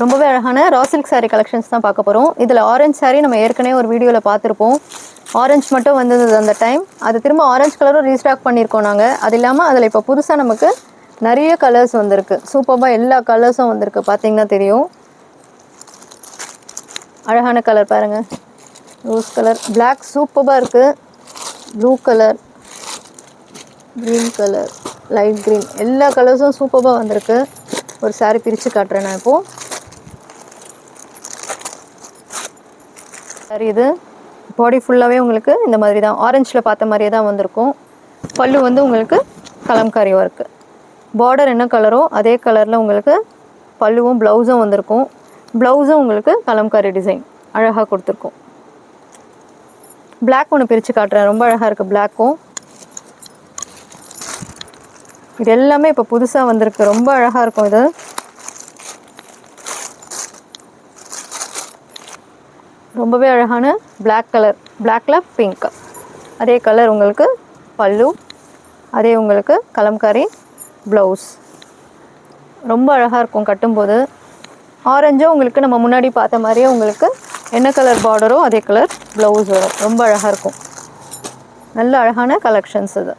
ரொம்பவே அழகான ரா silk saree collections தான் பார்க்க போகிறோம். இதில் ஆரஞ்சு saree நம்ம ஏற்கனவே ஒரு வீடியோவில் பார்த்துருப்போம். ஆரஞ்சு மட்டும் வந்தது அந்த டைம். அது திரும்ப ஆரஞ்சு கலரும் ரீஸ்டாக் பண்ணியிருக்கோம் நாங்கள். அது இல்லாமல் அதில் இப்போ புதுசாக நமக்கு நிறைய கலர்ஸ் வந்திருக்கு. சூப்பராக எல்லா கலர்ஸும் வந்திருக்கு. பார்த்தீங்கன்னா தெரியும். அழகான கலர் பாருங்கள். ரோஸ் கலர், பிளாக் சூப்பராக இருக்குது. Blue colour, green colour, light green, எல்லா கலர்ஸும் சூப்பராக வந்திருக்கு. ஒரு saree பிரித்து காட்டுறேன் நான் இப்போது. சரி, இது பாடி ஃபுல்லாகவே உங்களுக்கு இந்த மாதிரி தான் ஆரஞ்சில் பார்த்த மாதிரியே தான் வந்திருக்கும். பல்லு வந்து உங்களுக்கு கலம்காரி ஒர்க்கு. பார்டர் என்ன கலரோ அதே கலரில் உங்களுக்கு பல்லுவும் ப்ளவுஸும் வந்திருக்கும். ப்ளவுஸும் உங்களுக்கு கலம்காரி டிசைன் அழகாக கொடுத்துருக்கோம். பிளாக் ஒன்று பிரித்து காட்டுறேன். ரொம்ப அழகாக இருக்குது பிளாக்கும். இது எல்லாமே இப்போ புதுசாக வந்திருக்கு. ரொம்ப அழகாக இருக்கும். இது ரொம்பவே அழகான பிளாக் கலர், பிளாக்ல பிங்க், அதே கலர் உங்களுக்கு பல்லு, அதே உங்களுக்கு கலம்காரி ப்ளவுஸ். ரொம்ப அழகாக இருக்கும் கட்டும்போது. ஆரஞ்சும் உங்களுக்கு நம்ம முன்னாடி பார்த்த மாதிரியே உங்களுக்கு என்ன கலர் பார்டரோ அதே கலர் ப்ளவுஸ் வரும். ரொம்ப அழகாக இருக்கும். நல்ல அழகான கலெக்ஷன்ஸ் இது.